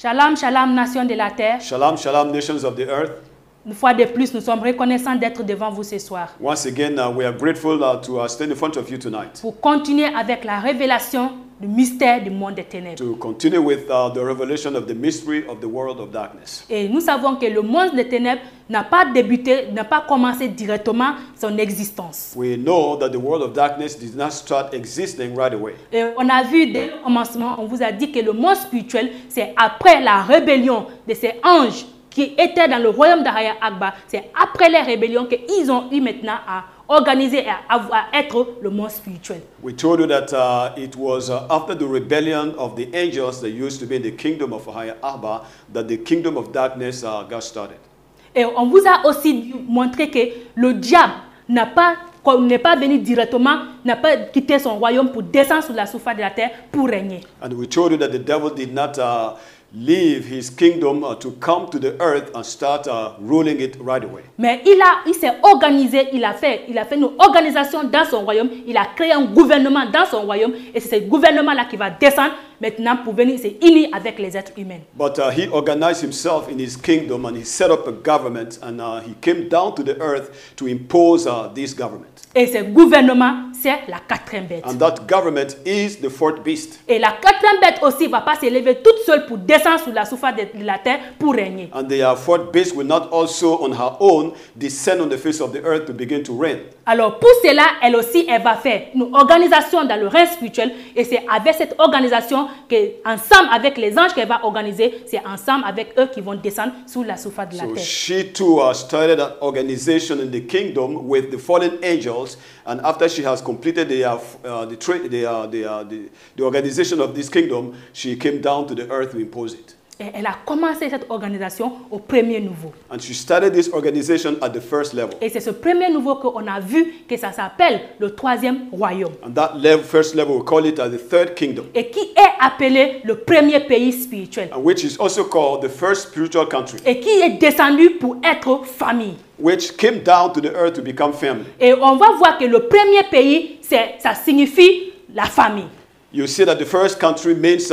Shalom, shalom, nation de la terre. Shalom, shalom, nations of the earth. Une fois de plus, nous sommes reconnaissants d'être devant vous ce soir. Once again, we are grateful to stand in front of you tonight. Pour continuer avec la révélation du mystère du monde des ténèbres. To continue with the revelation of the mystery of the world of darkness. Et nous savons que le monde des ténèbres n'a pas débuté, n'a pas commencé directement son existence. We know that the world of darkness did not start existing right away. Et on a vu dès le commencement, on vous a dit que le monde spirituel, c'est après la rébellion de ces anges qui étaient dans le royaume d'Ahaya Agba, c'est après les rébellions qu'ils ont eu maintenant à organiser et à être le monde spirituel. We told you that it was after the rebellion of the angels that used to be in the kingdom of Ahaya Agba that the kingdom of darkness got started. Et on vous a aussi montré que le diable n'est pas venu directement, n'a pas quitté son royaume pour descendre sur la surface de la terre pour régner. And we told you that the devil did not leave his kingdom to come to the earth and start ruling it right away. Mais il s'est organisé, il a fait une organisation dans son royaume, il a créé un gouvernement dans son royaume et c'est ce gouvernement-là qui va descendre maintenant pour venir se unir avec les êtres humains. But he organized himself in his kingdom and he set up a government and he came down to the earth to impose this government. Et ce gouvernement, c'est la quatrième bête. And that government is the fourth beast. Et la quatrième bête aussi ne va pas s'élever toute seule pour descendre sur la surface de la terre pour régner. And the fourth beast will not also on her own descend on the face of the earth to begin to reign. Alors pour cela, elle aussi, elle va faire une organisation dans le règne spirituel et c'est avec cette organisation que, ensemble avec les anges qu'elle va organiser, c'est ensemble avec eux qui vont descendre sur la surface de la So terre. she too started an organization in the kingdom with the fallen angels, and after she has completed the organization of this kingdom, she came down to the earth to impose it. Et elle a commencé cette organisation au premier niveau. And she started this organization at the first level. Et c'est ce premier niveau qu'on a vu que ça s'appelle le troisième royaume. And that first level, we call it the third kingdom. Et qui est appelé le premier pays spirituel. And which is also called the first spiritual country. Et qui est descendu pour être famille. Which came down to the earth to become family. Et on va voir que le premier pays, ça signifie la famille. You see that the first country means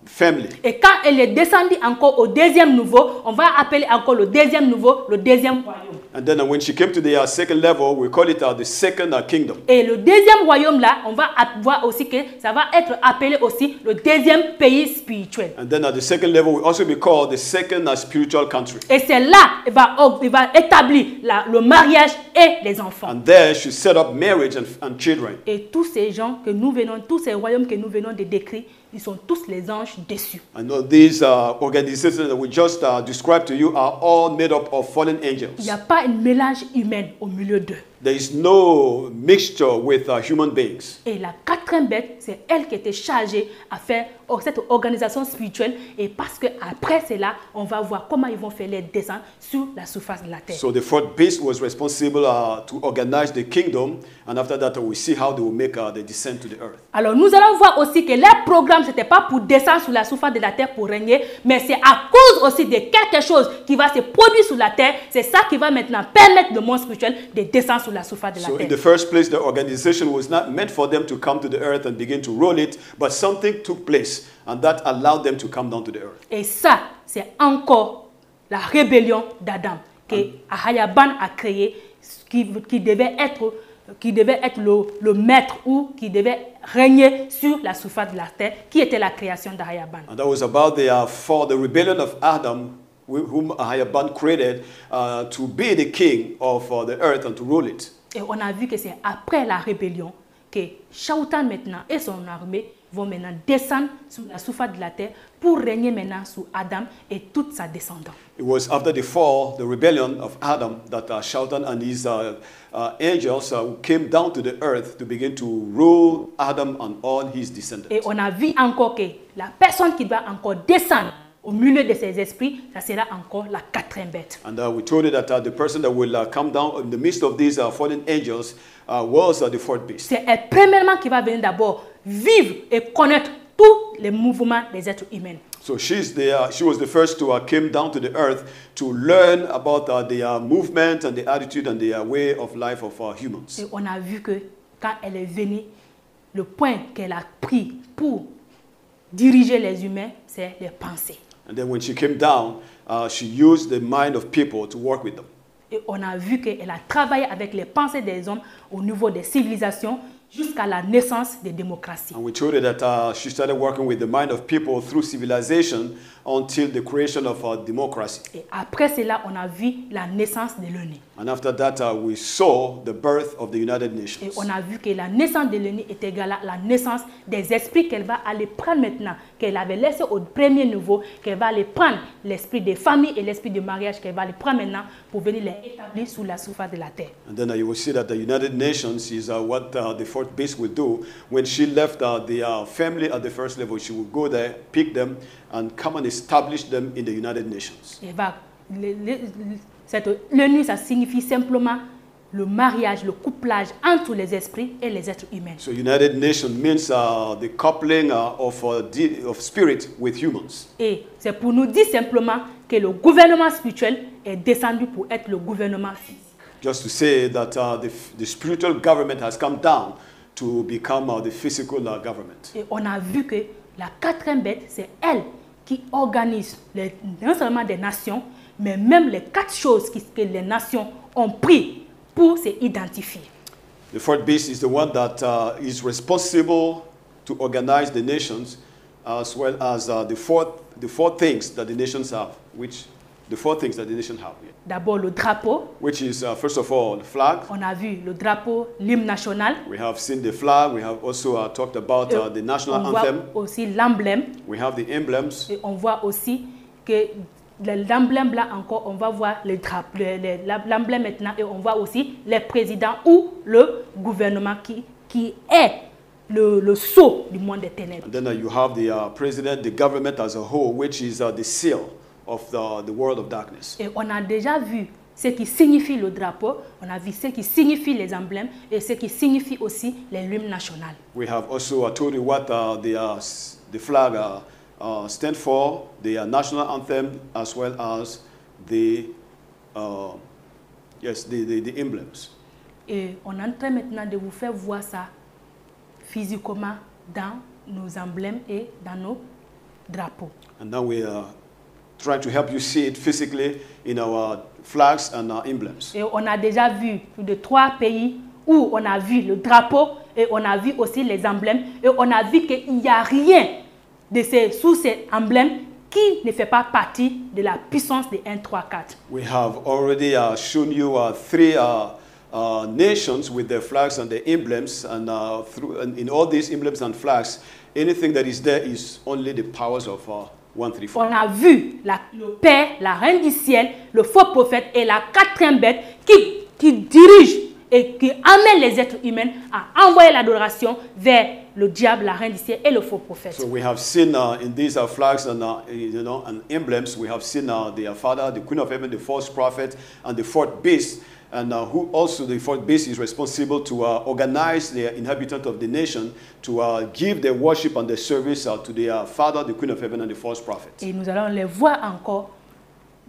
family. Et quand elle est descendue encore au deuxième niveau, on va appeler encore le deuxième niveau le deuxième royaume. And then when she came to the second level, we call it the second kingdom. Et le deuxième royaume là, on va voir aussi que ça va être appelé aussi le deuxième pays spirituel. And then at the second level, will also be called the second spiritual country. Et c'est là il va établir le mariage et les enfants. And there she set up marriage and children. Et tous ces gens que nous venons, tous ces royaumes que nous venons de décrire, ils sont tous les anges dessus. I know these organizations that we just described to you are all made up of fallen angels. Il n'y a pas un mélange humain au milieu d'eux. There is no mixture with human beings. Et la quatrième bête, c'est elle qui était chargée à faire cette organisation spirituelle. Et parce qu'après cela, on va voir comment ils vont faire les descendre sur la surface de la terre. So the fourth beast was responsible to organize the kingdom. And after that, we see how they will make the descent to the earth. Alors nous allons voir aussi que leur programme, ce n'était pas pour descendre sur la surface de la terre pour régner, mais c'est à cause aussi de quelque chose qui va se produire sur la terre. C'est ça qui va maintenant permettre le monde spirituel de descendre sur la surface de la So terre. in the first place, the organization was not meant for them to come to the earth and begin to rule it, but something took place and that allowed them to come down to the earth. Et ça, c'est encore la rébellion d'Adam que Ahayaban a créé, qui devait être le maître ou qui devait régner sur la surface de la terre, qui était la création d'Ahayaban. And that was about the rebellion of Adam, whom Ahayaban created to be the king of the earth and to rule it. Et on a vu que c'est après la rébellion que Shautan maintenant et son armée vont maintenant descendre sur la surface de la terre pour régner maintenant sur Adam et toute sa descendance. It was after the fall, the rebellion of Adam, that Shautan and his angels came down to the earth to begin to rule Adam and all his descendants. Et on a vu encore que la personne qui va encore descendre au milieu de ces esprits, ça sera encore la quatrième bête. And we told you that the person that will come down in the midst of these fallen angels was the fourth beast. C'est elle premièrement qui va venir d'abord vivre et connaître tous les mouvements des êtres humains. So she was the first to came down to the earth to learn about the movement and the attitude and the way of life of humans. Et on a vu que quand elle est venue, le point qu'elle a pris pour diriger les humains, c'est les pensées. And then when she came down, she used the mind of people to work with them. Et on a vu qu'elle a travaillé avec les pensées des hommes au niveau des civilisations jusqu'à la naissance des démocraties. And we told her that she started working with the mind of people through civilization until the creation of democracy. Et après cela, on a vu la naissance de l'ONU. And after that, we saw the birth of the United Et Nations. on a vu que la naissance de l'ONU est égale à la naissance des esprits qu'elle va aller prendre maintenant, qu'elle avait laissé au premier niveau, qu'elle va aller prendre l'esprit des familles et l'esprit du mariage, qu'elle va aller prendre maintenant pour venir les établir sous la surface de la terre. And then you will see that the United Nations is what the fourth beast will do. When she left the family at the first level, she will go there, pick them, and come and establish them in the United Nations. Et l'ONU, ça signifie simplement le mariage, le couplage entre les esprits et les êtres humains. So United Nations means the coupling of spirit with humans. Et c'est pour nous dire simplement que le gouvernement spirituel est descendu pour être le gouvernement physique. Just to say that the spiritual government has come down to become the physical government. Et on a vu que la quatrième bête, c'est elle qui organise non seulement des nations, mais même les 4 choses que les nations ont pris pour s'identifier. The fourth beast is the one that is responsible to organize the nations, as well as the four things that the nations have, D'abord le drapeau. Which is first of all the flag. On a vu le drapeau, l'hymne national. We have seen the flag. We have also talked about the national anthem. On voit aussi l'emblème. We have the emblems. Et on voit aussi que l'emblème là encore, on va voir l'emblème maintenant et on voit aussi les présidents ou le gouvernement qui est le sceau du monde des ténèbres. And then you have the president, the government as a whole, which is the seal of the world of darkness. Et on a déjà vu ce qui signifie le drapeau, on a vu ce qui signifie les emblèmes et ce qui signifie aussi les hymnes nationales. We have also told you what the flag stand for, the national anthem, as well as the emblems. Et on est en train maintenant de vous faire voir ça physiquement dans nos emblèmes et dans nos drapeaux. And now we are trying to help you see it physically in our flags and our emblems. Et on a déjà vu plus de 3 pays où on a vu le drapeau et on a vu aussi les emblèmes et on a vu qu'il n'y a rien sous ces emblèmes qui ne fait pas partie de la puissance de 1, 3, 4. We have already shown you 3 nations with their flags and their emblems, and in all these emblems and flags, anything that is there is only the powers of 1, 3, 4. On a vu le Père, la Reine du ciel, le faux prophète et la 4e bête qui dirige et qui amène les êtres humains à envoyer l'adoration vers le diable, la Reine du ciel et le faux prophète. So we have seen in these flags and and emblems, we have seen the Father, the Queen of Heaven, the false prophet, and the fourth beast. And who also the fourth beast is responsible to organize the inhabitants of the nation to give their worship and their service to the Father, the Queen of Heaven, and the false prophet. Et nous allons les voir encore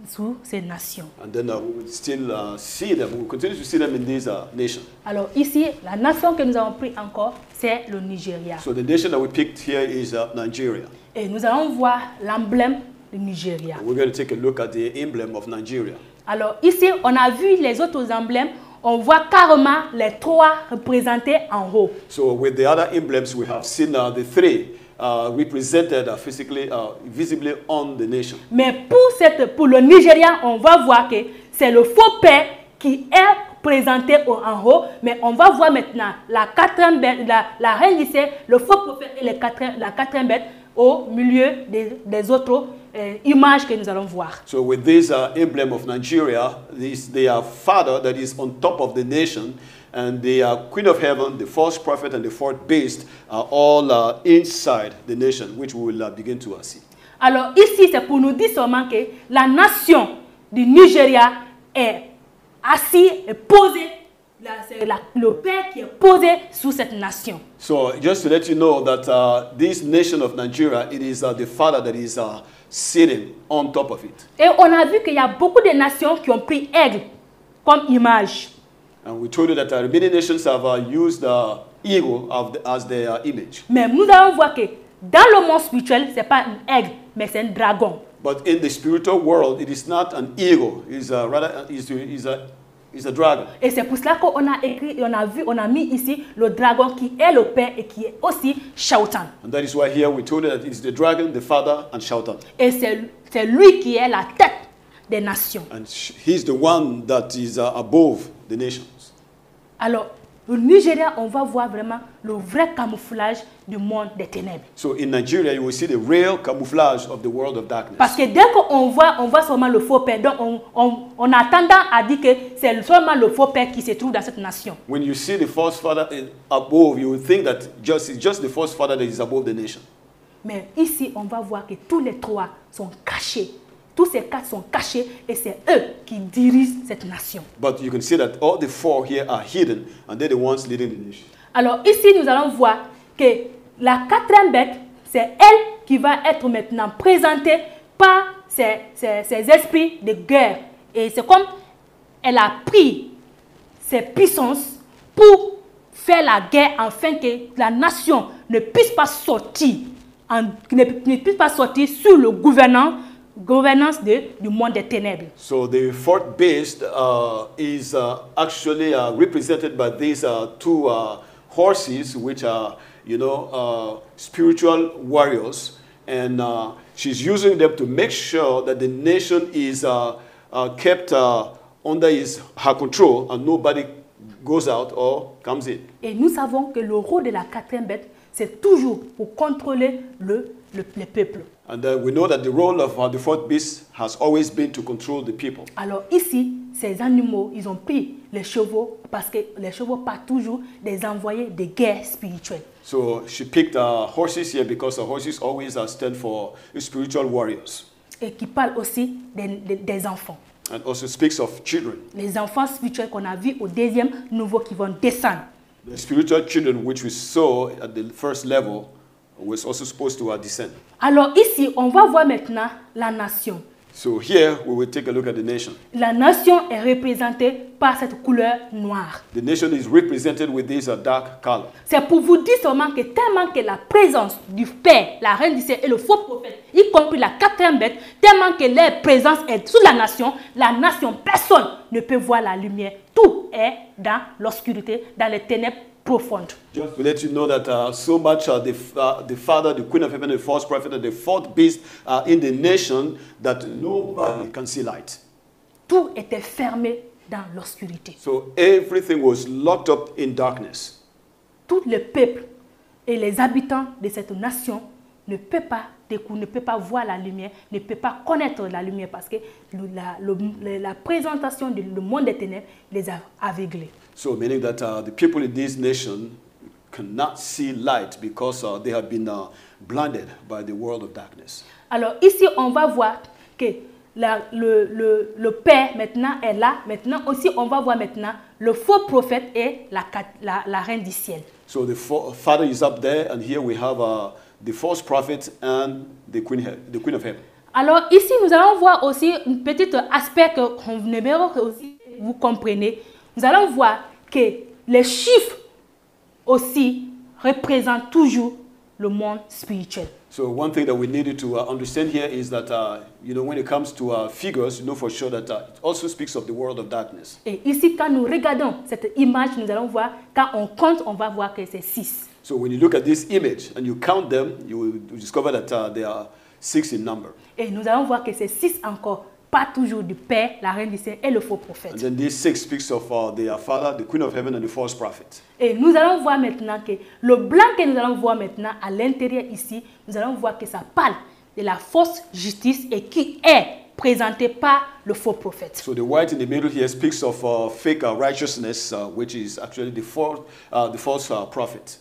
sous ces nations. And then we will still see them. We will continue to see them in these nations. Alors ici, la nation que nous avons pris encore, c'est le Nigeria. So the nation that we picked here is Nigeria. Et nous allons voir l'emblème du Nigeria. And we're going to take a look at the emblem of Nigeria. Alors ici, on a vu les autres emblèmes. On voit carrément les 3 représentés en haut. So with the other emblems, we have seen the 3 represented physically, visibly on the nation. Mais pour le Nigeria, on va voir que c'est le faux père qui est présenté en haut. Mais on va voir maintenant la 4e bête, la reine du ciel, le faux prophète et la 4e bête au milieu des autres images que nous allons voir. So with this emblem of Nigeria, the father that is on top of the nation, and the Queen of Heaven, the false prophet, and the fourth beast are all inside the nation, which we will begin to see. Alors ici, c'est pour nous dire seulement que la nation du Nigeria est assise et posée. C'est le Père qui est posé sous cette nation. So just to let you know that this nation of Nigeria, it is the father that is sitting on top of it. Et on a vu qu'il y a beaucoup de nations qui ont pris aigle comme image. And we told you that many nations have used the eagle as their image. Mais nous allons voir que dans le monde spirituel, ce n'est pas un aigle, mais c'est un dragon. But in the spiritual world, it is not an eagle. It's a, rather, it's a dragon. Et c'est pour cela qu'on a écrit, on a mis ici le dragon qui est le père et qui est aussi Shautan. And that is why here we told you that it's the dragon, the father, and Shautan. Et c'est lui qui est la tête des nations. And he's the one that is above the nations. Alors, au Nigeria, on va voir vraiment le vrai camouflage du monde des ténèbres. So in Nigeria, you will see the real camouflage of the world of darkness. Parce que dès qu'on voit seulement le faux père, donc on a tendance à dire que c'est seulement le faux père qui se trouve dans cette nation. When you see the false father above, you will think that it's just the false father that is above the nation. Mais ici, on va voir que tous les trois sont cachés. Tous ces quatre sont cachés et c'est eux qui dirigent cette nation. But you can see that all the four here are hidden and they're the ones leading the nation. Alors ici, nous allons voir que la quatrième bête, c'est elle qui va être maintenant présentée par ces esprits de guerre. Et c'est comme elle a pris ses puissances pour faire la guerre afin que la nation ne puisse pas sortir, ne puisse pas sortir sous le gouvernance du monde des ténèbres. So the fourth beast is actually represented by these two horses, which are, spiritual warriors, and she's using them to make sure that the nation is kept under her control and nobody goes out or comes in. Et nous savons que le rôle de la quatrième bête, c'est toujours pour contrôler le peuple. And we know that the role of the fourth beast has always been to control the people. Alors ici, ces animaux, ils ont pris les chevaux parce que les chevaux partent toujours des envoyés de guerre spirituelle. So she picked horses here because the horses always stand for spiritual warriors. Et qui parlent aussi des enfants. And also speaks of children. Les enfants spirituels qu'on a vus au deuxième niveau qui vont descendre. The spiritual children which we saw at the first level was also supposed to descend. Alors ici, on va voir maintenant la nation. So here we will take a look at the nation. La nation est représentée par cette couleur noire. The nation is represented with this dark color. C'est pour vous dire seulement que tellement que la présence du Père, la reine du ciel et le faux prophète, y compris la quatrième bête, tellement que leur présence est sous la nation, personne ne peut voir la lumière. Tout est dans l'obscurité, dans les ténèbres profondes. Just to let you know that so much the Father, the Queen of Heaven, the false prophet, and the fourth beast are in the nation that nobody can see light. Tout était fermé dans l'obscurité. So everything was locked up in darkness. Tout le peuple et les habitants de cette nation ne peuvent pas voir la lumière, ne peuvent pas connaître la lumière parce que la présentation du monde des ténèbres les a aveuglés. So meaning that the people in this nation cannot see light because they have been blinded by the world of darkness. Alors ici, on va voir que le Père maintenant est là. Maintenant aussi, on va voir maintenant le faux prophète et la reine du ciel. So the Father is up there, and here we have the false prophet and the Queen of Heaven. Alors ici, nous allons voir aussi un petit aspect que vous comprenez. Nous allons voir que les chiffres aussi représentent toujours le monde spirituel. So one thing that we needed to understand here is that, when it comes to figures, for sure that it also speaks of the world of darkness. Et ici, quand nous regardons cette image, nous allons voir, quand on compte, on va voir que c'est 6. So when you look at this image and you count them, you will discover that they are 6 in number. Et nous allons voir que c'est 6 encore, pas toujours du Père, la reine du ciel et le faux prophète. And then this 6 speaks of the Father, the Queen of Heaven, and the false prophet. Et nous allons voir maintenant que le blanc que nous allons voir maintenant à l'intérieur ici, nous allons voir que ça parle de la fausse justice et qui est présentée par le faux prophète. So the white in the middle here speaks of fake righteousness, which is actually the false prophet.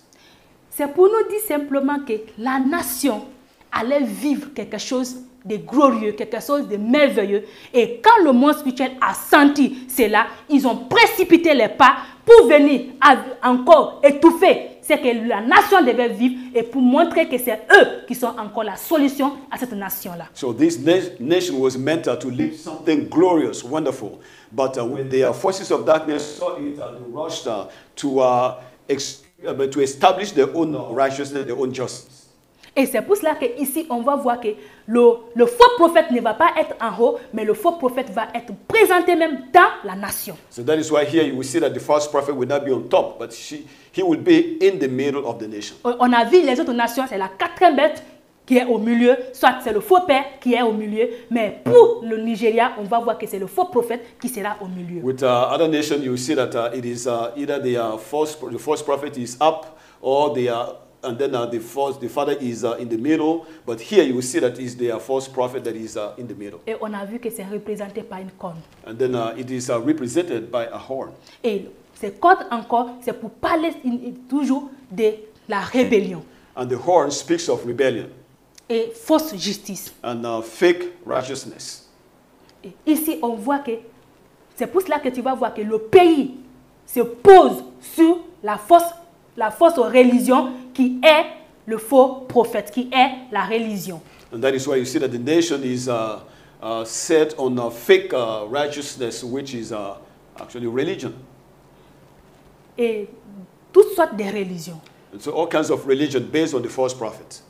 C'est pour nous dire simplement que la nation allait vivre quelque chose de glorieux, quelque chose de merveilleux. Et quand le monde spirituel a senti cela, ils ont précipité les pas pour venir encore étouffer ce que la nation devait vivre et pour montrer que c'est eux qui sont encore la solution à cette nation-là. So this nation was meant to live something glorious, wonderful. But when the forces of darkness saw it, they rushed to establish their own righteousness, their own justice. Et c'est pour cela qu'ici, on va voir que le faux prophète ne va pas être en haut, mais le faux prophète va être présenté même dans la nation. So that is why here you will see that the false prophet will not be on top, but he will be in the middle of the nation. On a vu les autres nations, c'est la quatrième bête qui est au milieu, soit c'est le faux père qui est au milieu, mais pour le Nigeria, on va voir que c'est le faux prophète qui sera au milieu. With other nations, you will see that it is either the false prophet is up, or and then the father is in the middle. But here you will see that it's the false prophet that is in the middle. Et on a vu que c'est représenté par une corne. And then it is represented by a horn. Et ces cornes encore, c'est pour parler toujours de la rébellion. And the horn speaks of rebellion. Et fausse justice. And fake righteousness. Et ici, on voit que c'est pour cela que tu vas voir que le pays se pose sur la fausse religion qui est le faux prophète, qui est la religion. And that is why you see that the nation is set on a fake righteousness, which is actually religion. Et toutes sortes de religions. And so all kinds of religion based on the false prophet.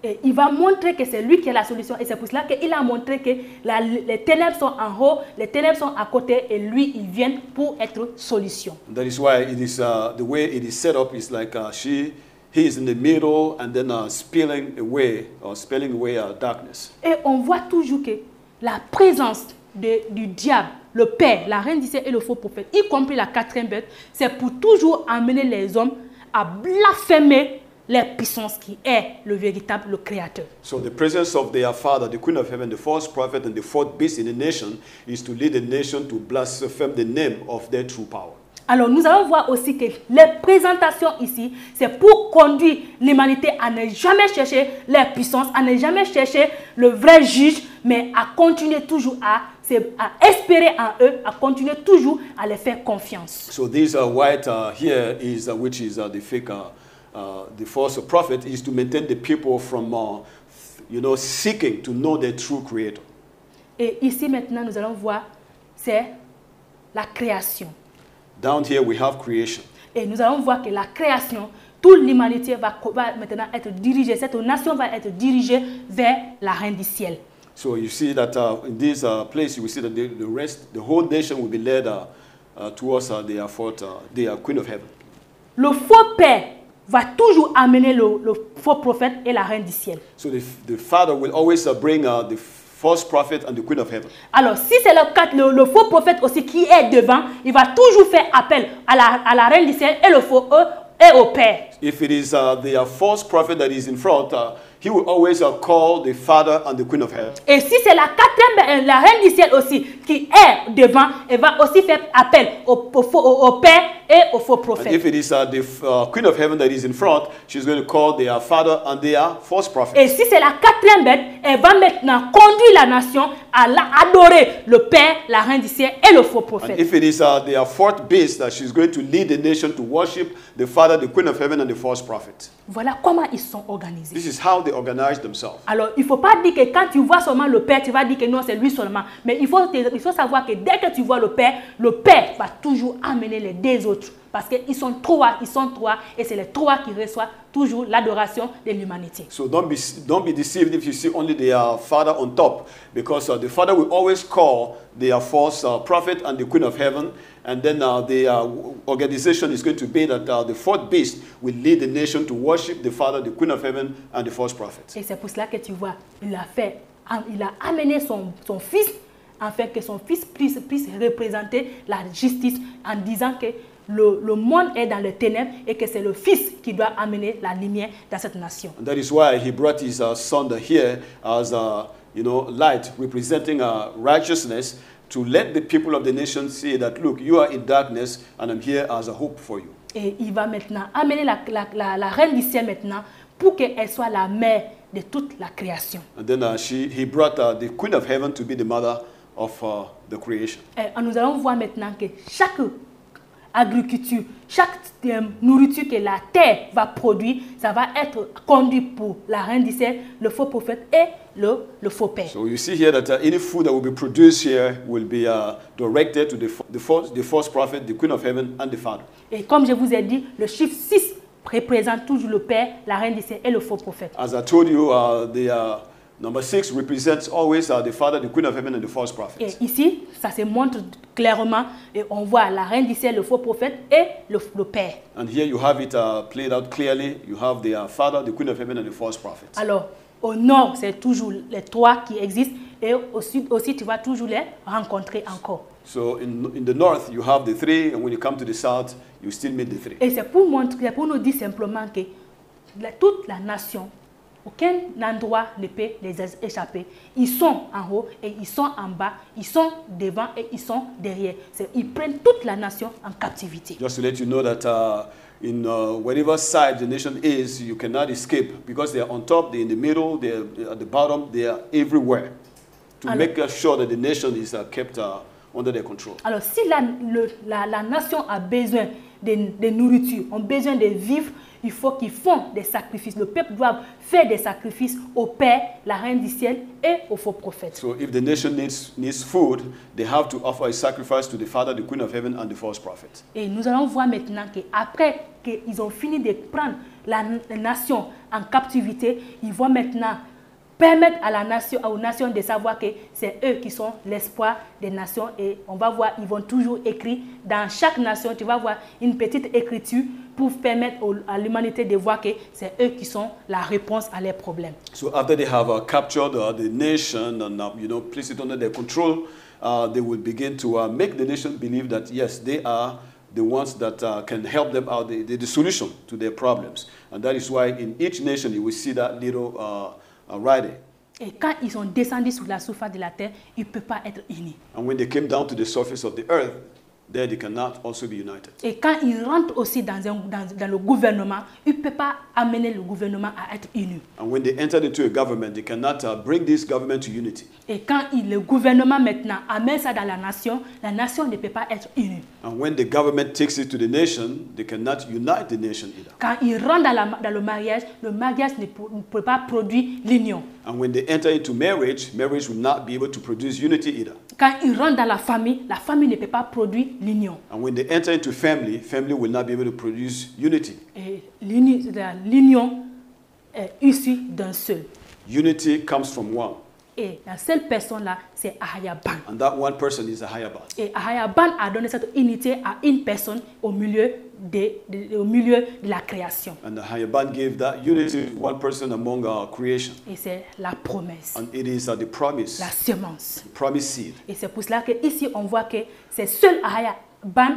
Et il va montrer que c'est lui qui est la solution. Et c'est pour cela qu'il a montré que les ténèbres sont en haut, les ténèbres sont à côté, et lui, il vient pour être solution. And that is why it is the way it is set up is like he is in the middle and then spilling away darkness. Et on voit toujours que la présence du diable, le père, la reine du ciel et le faux prophète, y compris la quatrième bête, c'est pour toujours amener les hommes à blasphémer les puissances qui est le véritable le créateur. So the presence of their father, the queen of heaven, the false prophet and the fourth beast in the nation is to lead the nation to blaspheme the name of their true power. Alors nous allons voir aussi que les présentations ici, c'est pour conduire l'humanité à ne jamais chercher les puissances, à ne jamais chercher le vrai juge, mais à continuer toujours à espérer en eux, à continuer toujours à les faire confiance. So these white here is which is the fake the false prophet is to maintain the people from seeking to know their true creator. Et ici maintenant nous allons voir c'est la création. Down here we have creation. Et nous allons voir que la création, toute l'humanité va maintenant être dirigée, cette nation va être dirigée vers la reine du ciel. So you see that in this place you will see that the whole nation will be led towards the queen of heaven. Le faux père va toujours amener le faux prophète et la reine du ciel. So the father will always bring the false prophet and the queen of heaven. Alors si c'est le faux prophète aussi qui est devant, il va toujours faire appel à la reine du ciel et le faux et au père. If it is the false prophet that is in front, he will always call the father and the queen of heaven. Et si c'est la quatrième, la reine du ciel aussi qui est devant, elle va aussi faire appel au père et au faux prophète. And if it is the queen of heaven that is in front, she's going to call their father and their false prophet. Et si c'est la quatrième bête, elle va maintenant conduire la nation à adorer le père, la reine du ciel et le faux prophète. And if it is their fourth beast, that she's going to lead the nation to worship the father, the queen of heaven and the false prophet. Voilà comment ils sont organisés. This is how they organize themselves. Alors, il ne faut pas dire que quand tu vois seulement le père, tu vas dire que non, c'est lui seulement. Mais il faut savoir que dès que tu vois le père va toujours amener les deux autres. Parce qu'ils sont trois, et c'est les trois qui reçoivent toujours l'adoration de l'humanité. So don't be deceived if you see only the father on top, because the father will always call the false prophet and the queen of heaven, and then the organization is going to be that the fourth beast will lead the nation to worship the father, the queen of heaven, and the false prophet. Et c'est pour cela que tu vois, il a amené son fils, afin que son fils puisse représenter la justice en disant que le monde est dans les ténèbres et que c'est le Fils qui doit amener la lumière dans cette nation. And that is why he brought his son here as light, representing righteousness, to let the people of the nation see that, look, you are in darkness and I'm here as a hope for you. Et il va maintenant amener la reine du ciel maintenant pour qu'elle soit la mère de toute la création. And then he brought the queen of heaven to be the mother of the creation. Et nous allons voir maintenant que chaque agriculture, chaque nourriture que la terre va produire, ça va être conduit pour la reine du ciel, le faux prophète et le faux père. So you see here that any food that will be produced here will be directed to the false prophet, the queen of heaven and the father. Et comme je vous ai dit, le chiffre 6 représente toujours le Père, la Reine du ciel et le faux prophète. As I told you, number 6 represents always the Father, the Queen of Heaven, and the false prophet. Et ici, ça se montre clairement et on voit la Reine du ciel, le faux prophète et le Père. And here you have it played out clearly. You have the Father, the Queen of Heaven, and the false prophet. Alors, au nord, c'est toujours les trois qui existent et au sud aussi, tu vas toujours les rencontrer encore. So in the north, you have the three, and when you come to the south, you still meet the three. Et c'est pour montrer, pour nous dire simplement que toute la nation, aucun endroit ne peut les échapper. Ils sont en haut et ils sont en bas, ils sont devant et ils sont derrière. Ils prennent toute la nation en captivité. Just to let you know that in whatever side the nation is, you cannot escape because they are on top, they're in the middle, they're at the bottom, they are everywhere to make sure that the nation is kept under their control. Alors, si la nation a besoin de nourriture, ont besoin de vivre, il faut qu'ils font des sacrifices. Le peuple doit faire des sacrifices au Père, la Reine du ciel et au faux prophète. So if the nation needs food, they have to offer a sacrifice to the Father, the Queen of Heaven, and the false prophet. Et nous allons voir maintenant qu'après qu'ils ont fini de prendre la nation en captivité, ils vont maintenant permettre à aux nations de savoir que c'est eux qui sont l'espoir des nations. Et on va voir, ils vont toujours écrire dans chaque nation, tu vas voir une petite écriture pour permettre à l'humanité de voir que c'est eux qui sont la réponse à leurs problèmes. So after they have captured the nation and placed it under their control, they will begin to make the nation believe that yes, they are the ones that can help them out, the solution to their problems. And that is why in each nation you will see that little writing. Et quand ils sont descendus sur la surface de la terre, ils ne peuvent pas être unis. And when they came down to the surface of the earth, there they cannot also be united. Et quand ils rentrent aussi dans le gouvernement, ils ne peuvent pas amener le gouvernement à être uni. And when they entered into a government, they cannot bring this government to unity. Et quand le gouvernement maintenant amène ça dans la nation ne peut pas être unie. And when the government takes it to the nation, they cannot unite the nation either. Quand ils rentrent dans le mariage ne peut pas produire l'union. And when they enter into marriage will not be able to produce unity either. Quand ils rentrent dans la famille ne peut pas produire l'union. And when they enter into family will not be able to produce unity. Et l'union est issue d'un seul. Unity comes from one. Et la seule personne là, c'est Ahaya Ban. And that one person is Ahaya Ban. Et Ahaya Ban a donné cette unité à une personne au milieu de la création. And Ahaya Ban gave that unity to one person among our creation. Et c'est la promesse. And it is the promise. La semence. The promise seed. Et c'est pour cela que ici on voit que c'est seul Ahaya Ban,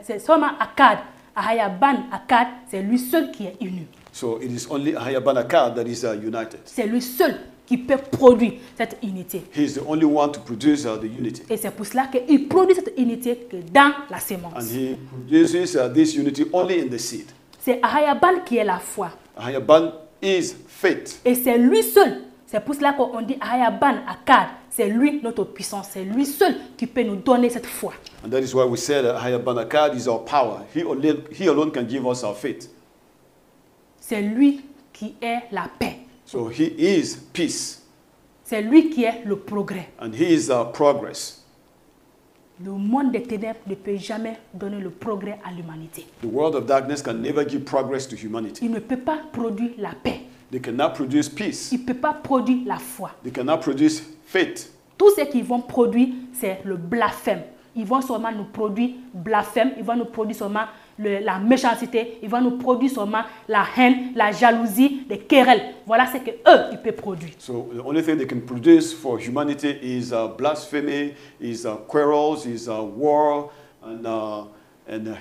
c'est seulement Akkad. Ahaya Ban Akkad, c'est lui seul qui est uni. So it is only Ahaya Ban Akkad that is united. C'est lui seul qui peut produire cette unité. He is the only one to produce the unity. Et c'est pour cela qu'il produit cette unité que dans la semence. And he produces this unity only in the seed. C'est Ahaya Ban qui est la foi. Ahaya Ban is faith. Et c'est lui seul. C'est pour cela qu'on dit Ahaya Ban Akkad. C'est lui notre puissance. C'est lui seul qui peut nous donner cette foi. And that is why we say that Ahaya Ban Akkad is our power. He alone can give us our faith. C'est lui qui est la paix. So he is peace. C'est lui qui est le progrès. And he is our progress. Le monde des ténèbres ne peut jamais donner le progrès à l'humanité. The world of darkness can never give progress to humanity. Il ne peut pas produire la paix. They cannot produce peace. Il ne peut pas produire la foi. They cannot produce faith. Tout ce qu'ils vont produire, c'est le blasphème. Ils vont seulement nous produire blasphème. Ils vont nous produire seulement la méchanceté. Ils vont nous produire seulement la haine, la jalousie, les querelles. Voilà ce qu'eux, ils peuvent produire. So the only thing they can produce for humanity is blasphemy, is quarrels, is war, and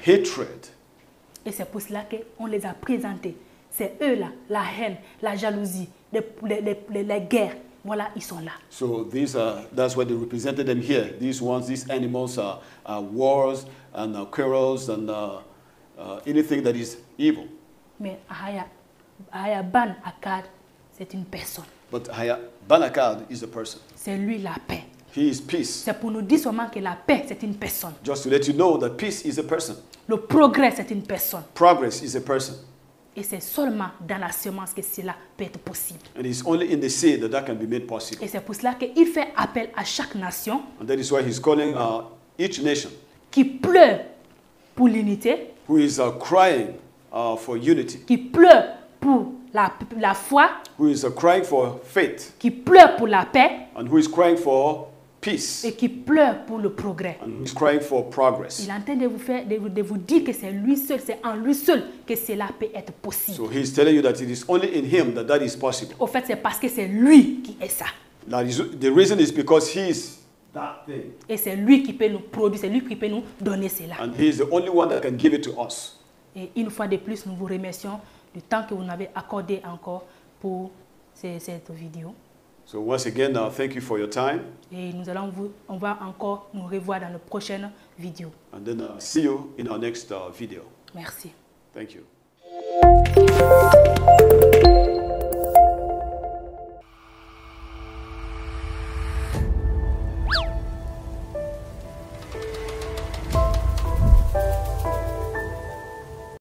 hatred. Et c'est pour cela qu'on les a présentés. C'est eux-là, la haine, la jalousie, les guerres. Voilà, ils sont là. So that's why they represented them here. These animals are wars and quarrels and anything that is evil. Mais Ahaya Ban Akkad, c'est une personne. But Ahaya Ban Akkad is a person. C'est lui la paix. He is peace. C'est pour nous dire seulement que la paix, c'est une personne. Just to let you know that peace is a person. Le progrès, c'est une personne. Progress is a person. Et c'est seulement dans la semence que cela peut être possible. And it's only in the seed that can be made possible. Et c'est pour cela qu'il fait appel à chaque nation. And that is why he's calling each nation Qui pleure pour l'unité. who is crying for unity, qui pleure pour la foi, who is crying for faith, qui pleure pour la paix and who is crying for peace, et qui pleure pour le progrès. and who is crying for progress. Il est en train de vous dire que c'est lui seul, c'est en lui seul que cela peut être possible. So he's telling you that it is only in him that that is possible. Au fait, c'est parce que c'est lui qui est ça. The reason is because he is that thing. Et c'est lui qui peut nous produire, c'est lui qui peut nous donner cela. And he is the only one that can give it to us. Et une fois de plus, nous vous remercions du temps que vous nous avez accordé encore pour cette vidéo. So once again, thank you for your time. Et on va encore nous revoir dans la prochaine vidéo. And then see you in our next video. Merci. Thank you.